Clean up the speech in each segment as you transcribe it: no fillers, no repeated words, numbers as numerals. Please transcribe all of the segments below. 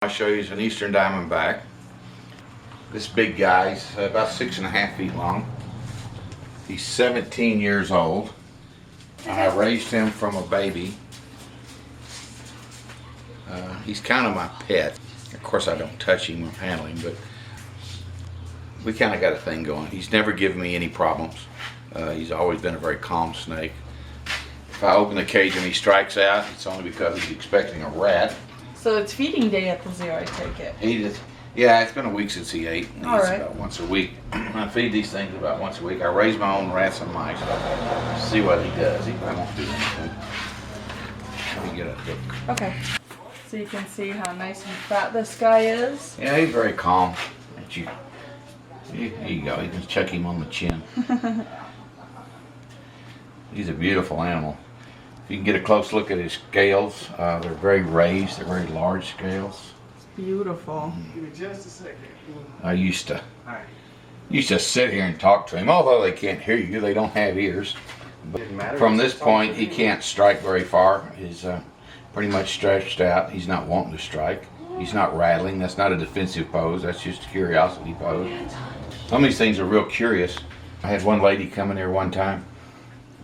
I'll show you is an eastern diamondback. This big guy's about 6.5 feet long. He's 17 years old. I raised him from a baby. He's kind of my pet. Of course I don't touch him or handle him, but we kind of got a thing going. He's never given me any problems. He's always been a very calm snake. If I open the cage and he strikes out, it's only because he's expecting a rat. So it's feeding day at the zoo, I take it. Yeah, it's been a week since he ate. He eats Right. about once a week. I feed these things about once a week. I raise my own rats and mice. See what he does. He probably won't do anything. Let me get a look. Okay. So you can see how nice and fat this guy is. Yeah, he's very calm. Here you go. You can chuck him on the chin. He's a beautiful animal. If you can get a close look at his scales, they're very raised. They're very large scales. Beautiful. Give me just a second. I used to sit here and talk to him. Although they can't hear you, they don't have ears. But from this point, he can't strike very far. He's pretty much stretched out. He's not wanting to strike. He's not rattling. That's not a defensive pose. That's just a curiosity pose. Some of these things are real curious. I had one lady come in there one time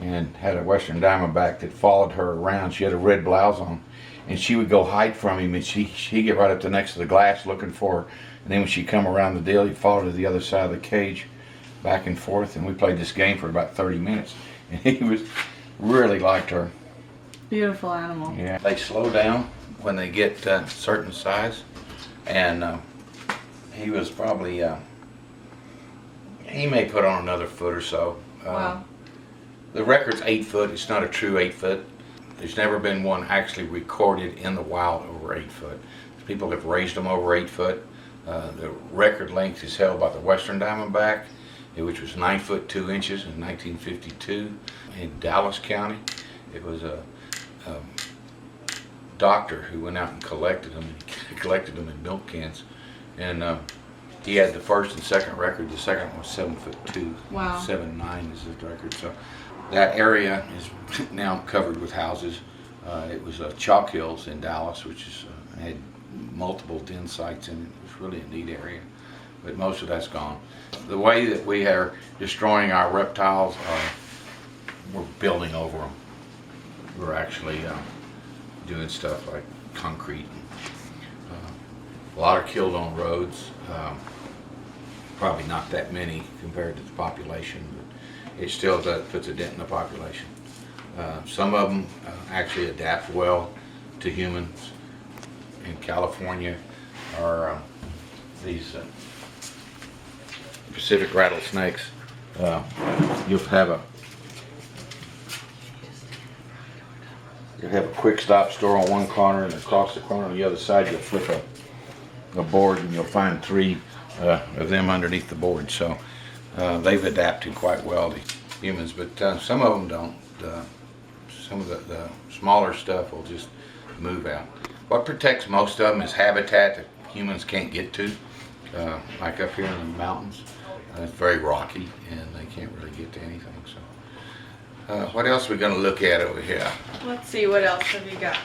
and had a western diamondback that followed her around. She had a red blouse on, and she would go hide from him, and he'd get right up to next to the glass looking for her. And then when she'd come around the deal, he'd follow to the other side of the cage, back and forth, and we played this game for about 30 minutes. And he really liked her. Beautiful animal. Yeah. They slow down when they get a certain size, and he was probably, he may put on another foot or so. Wow. The record's 8 foot. It's not a true 8 foot. There's never been one actually recorded in the wild over 8 foot. People have raised them over 8 foot. The record length is held by the western diamondback, which was 9 foot 2 inches in 1952 in Dallas County. It was a doctor who went out and collected them. He collected them in milk cans, and he had the first and second record. The second one was 7 foot 2. Wow. 7'9" is the record. So that area is now covered with houses. It was Chalk Hills in Dallas, which is had multiple den sites in it. It was really a neat area, but most of that's gone. The way that we are destroying our reptiles, we're building over them. We're actually doing stuff like concrete. A lot are killed on roads. Probably not that many compared to the population, but it still puts a dent in the population. Some of them actually adapt well to humans. In California are these Pacific rattlesnakes. You'll have a quick stop store on one corner, and across the corner on the other side you'll flip a board, and you'll find 3 of them underneath the board. So they've adapted quite well to humans, but some of them don't. Some of the smaller stuff will just move out. What protects most of them is habitat that humans can't get to, like up here in the mountains. It's very rocky, and they can't really get to anything. So, what else are we going to look at over here? Let's see, what else have you got?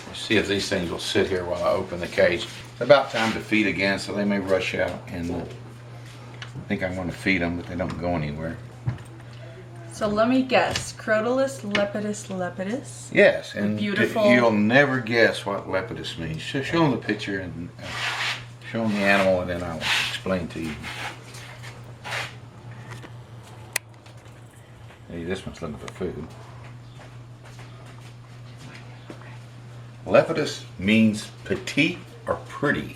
Let's see if these things will sit here while I open the cage. It's about time to feed again, so they may rush out, and I think I'm going to feed them, but they don't go anywhere. So let me guess, Crotalus lepidus. Yes, and beautiful. You'll never guess what lepidus means. Show them the picture and show them the animal, and then I'll explain to you. Hey, this one's looking for food. Lepidus means petite or pretty.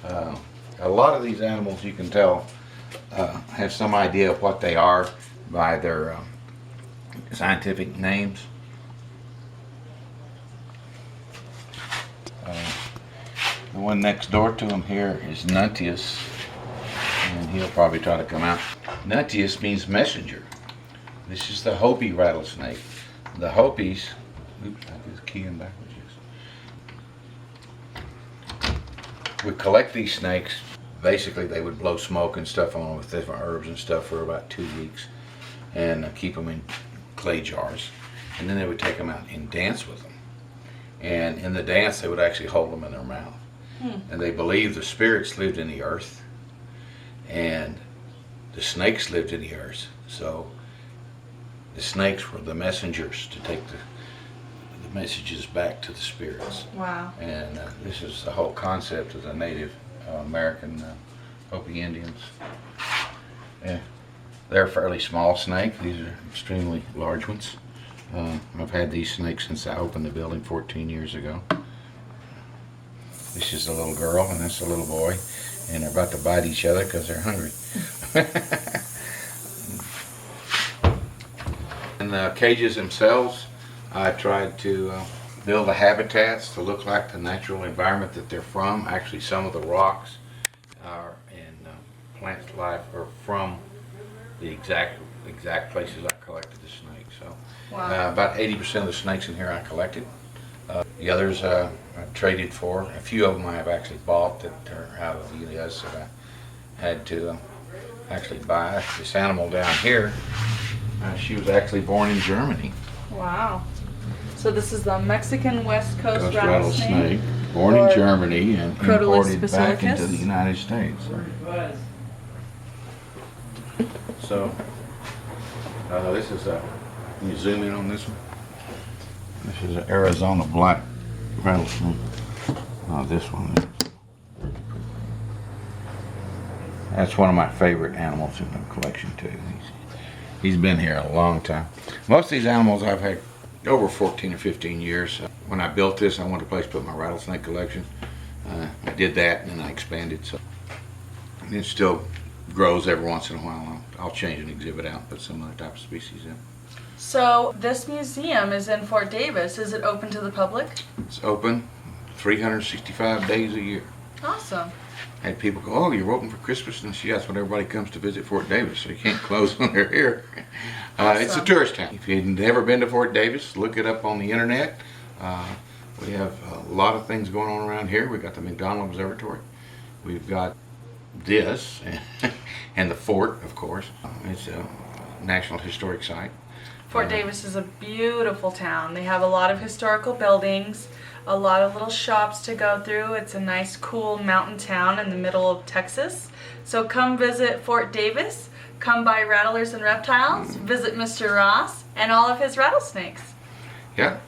A lot of these animals, you can tell, have some idea of what they are by their scientific names. The one next door to him here is Nuntius, and he'll probably try to come out. Nuntius means messenger. This is the Hopi rattlesnake. The Hopis, oops, I was keying backwards. We collect these snakes. Basically, they would blow smoke and stuff on them with different herbs and stuff for about 2 weeks, and keep them in clay jars. And then they would take them out and dance with them. And in the dance, they would actually hold them in their mouth. And they believed the spirits lived in the earth, and the snakes lived in the earth. So the snakes were the messengers to take the messages back to the spirits. Wow. And this is the whole concept of the Native American Hopi Indians. Yeah. They're a fairly small snake. These are extremely large ones. I've had these snakes since I opened the building 14 years ago. This is a little girl and this is a little boy, and they're about to bite each other because they're hungry. In the cages themselves, I tried to build the habitats to look like the natural environment that they're from. Actually, some of the rocks are and plant life are from the exact places I collected the snakes. So Wow. about 80% of the snakes in here I collected. The others I traded for. A few of them I have actually bought that are out of the U.S. that I had to actually buy. This animal down here, she was actually born in Germany. Wow. So this is the Mexican West Coast Coast rattlesnake. Born or in Germany and Crotalus imported back into basilicus. the United States. So, this is a, can you zoom in on this one? This is an Arizona black rattlesnake. This one is. That's one of my favorite animals in the collection too. He's been here a long time. Most of these animals I've had over 14 or 15 years. When I built this, I wanted a place to put my rattlesnake collection. I did that and then I expanded. So it still grows every once in a while. I'll change an exhibit out, put some other type of species in. So this museum is in Fort Davis. Is it open to the public? It's open 365 days a year. Awesome. I had people go, oh, you're open for Christmas? And that's when everybody comes to visit Fort Davis, so you can't close when they're here. It's a Awesome. tourist town. If you've never been to Fort Davis, look it up on the internet. We have a lot of things going on around here. We've got the McDonald Observatory. We've got this, and the fort, of course. It's a National Historic Site. Fort Davis is a beautiful town. They have a lot of historical buildings, a lot of little shops to go through. It's a nice, cool mountain town in the middle of Texas. So come visit Fort Davis, come by Rattlers and Reptiles, visit Mr. Ross and all of his rattlesnakes. Yeah,